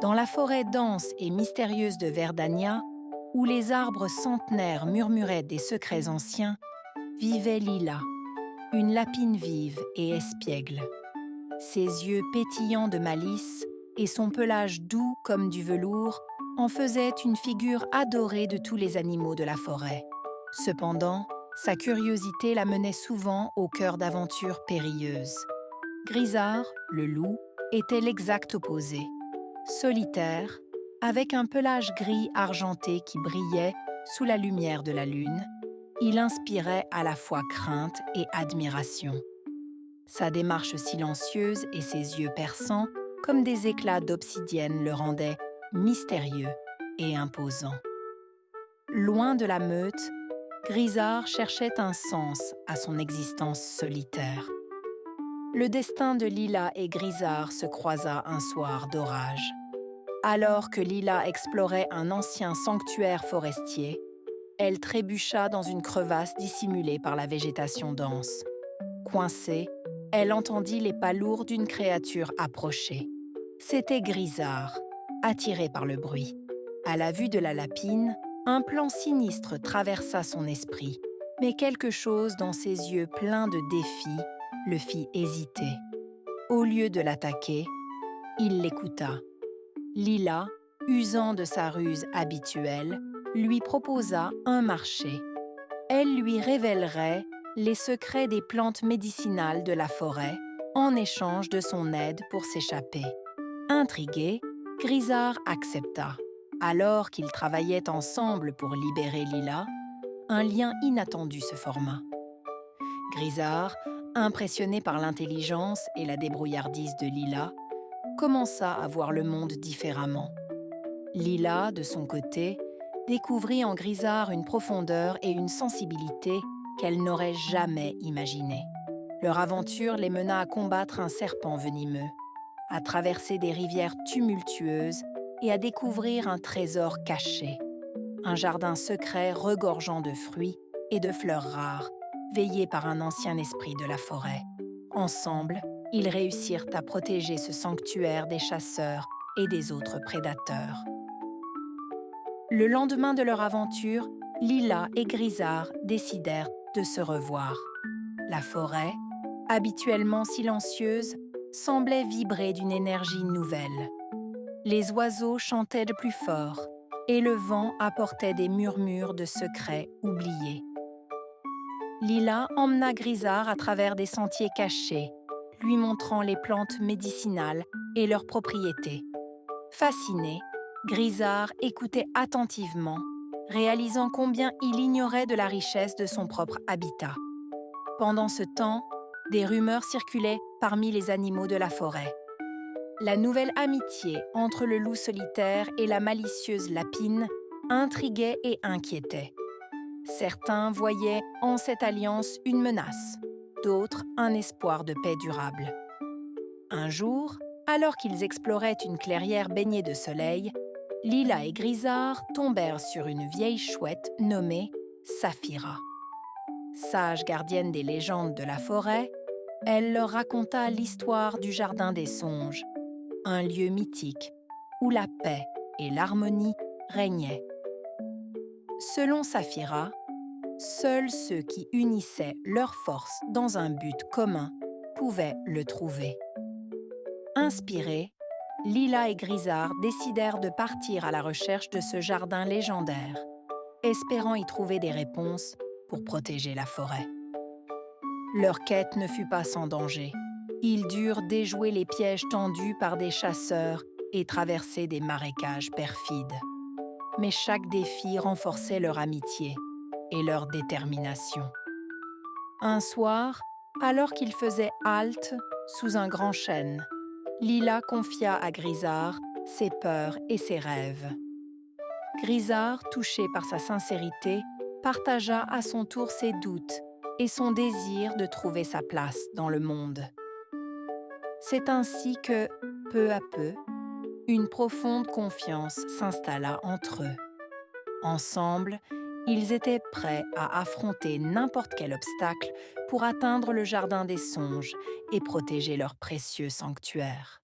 Dans la forêt dense et mystérieuse de Verdania, où les arbres centenaires murmuraient des secrets anciens, vivait Lila, une lapine vive et espiègle. Ses yeux pétillants de malice et son pelage doux comme du velours en faisaient une figure adorée de tous les animaux de la forêt. Cependant, sa curiosité la menait souvent au cœur d'aventures périlleuses. Grisard, le loup, était l'exact opposé. Solitaire, avec un pelage gris argenté qui brillait sous la lumière de la lune, il inspirait à la fois crainte et admiration. Sa démarche silencieuse et ses yeux perçants, comme des éclats d'obsidienne, le rendaient mystérieux et imposant. Loin de la meute, Grisard cherchait un sens à son existence solitaire. Le destin de Lila et Grisard se croisa un soir d'orage. Alors que Lila explorait un ancien sanctuaire forestier, elle trébucha dans une crevasse dissimulée par la végétation dense. Coincée, elle entendit les pas lourds d'une créature approcher. C'était Grisard, attiré par le bruit. À la vue de la lapine, un plan sinistre traversa son esprit, mais quelque chose dans ses yeux pleins de défi le fit hésiter. Au lieu de l'attaquer, il l'écouta. Lila, usant de sa ruse habituelle, lui proposa un marché. Elle lui révélerait les secrets des plantes médicinales de la forêt en échange de son aide pour s'échapper. Intrigué, Grisard accepta. Alors qu'ils travaillaient ensemble pour libérer Lila, un lien inattendu se forma. Grisard, impressionné par l'intelligence et la débrouillardise de Lila, commença à voir le monde différemment. Lila, de son côté, découvrit en Grisard une profondeur et une sensibilité qu'elle n'aurait jamais imaginées. Leur aventure les mena à combattre un serpent venimeux, à traverser des rivières tumultueuses et à découvrir un trésor caché, un jardin secret regorgeant de fruits et de fleurs rares, veillé par un ancien esprit de la forêt. Ensemble, ils réussirent à protéger ce sanctuaire des chasseurs et des autres prédateurs. Le lendemain de leur aventure, Lila et Grisard décidèrent de se revoir. La forêt, habituellement silencieuse, semblait vibrer d'une énergie nouvelle. Les oiseaux chantaient de plus fort et le vent apportait des murmures de secrets oubliés. Lila emmena Grisard à travers des sentiers cachés, lui montrant les plantes médicinales et leurs propriétés. Fasciné, Grisard écoutait attentivement, réalisant combien il ignorait de la richesse de son propre habitat. Pendant ce temps, des rumeurs circulaient parmi les animaux de la forêt. La nouvelle amitié entre le loup solitaire et la malicieuse lapine intriguait et inquiétait. Certains voyaient en cette alliance une menace, d'autres un espoir de paix durable. Un jour, alors qu'ils exploraient une clairière baignée de soleil, Lila et Grisard tombèrent sur une vieille chouette nommée Saphira. Sage gardienne des légendes de la forêt, elle leur raconta l'histoire du Jardin des Songes, un lieu mythique où la paix et l'harmonie régnaient. Selon Saphira, seuls ceux qui unissaient leurs forces dans un but commun pouvaient le trouver. Inspirés, Lila et Grisard décidèrent de partir à la recherche de ce jardin légendaire, espérant y trouver des réponses pour protéger la forêt. Leur quête ne fut pas sans danger. Ils durent déjouer les pièges tendus par des chasseurs et traverser des marécages perfides. Mais chaque défi renforçait leur amitié et leur détermination. Un soir, alors qu'ils faisaient halte sous un grand chêne, Lila confia à Grisard ses peurs et ses rêves. Grisard, touché par sa sincérité, partagea à son tour ses doutes et son désir de trouver sa place dans le monde. C'est ainsi que, peu à peu, une profonde confiance s'installa entre eux. Ensemble, ils étaient prêts à affronter n'importe quel obstacle pour atteindre le Jardin des Songes et protéger leur précieux sanctuaire.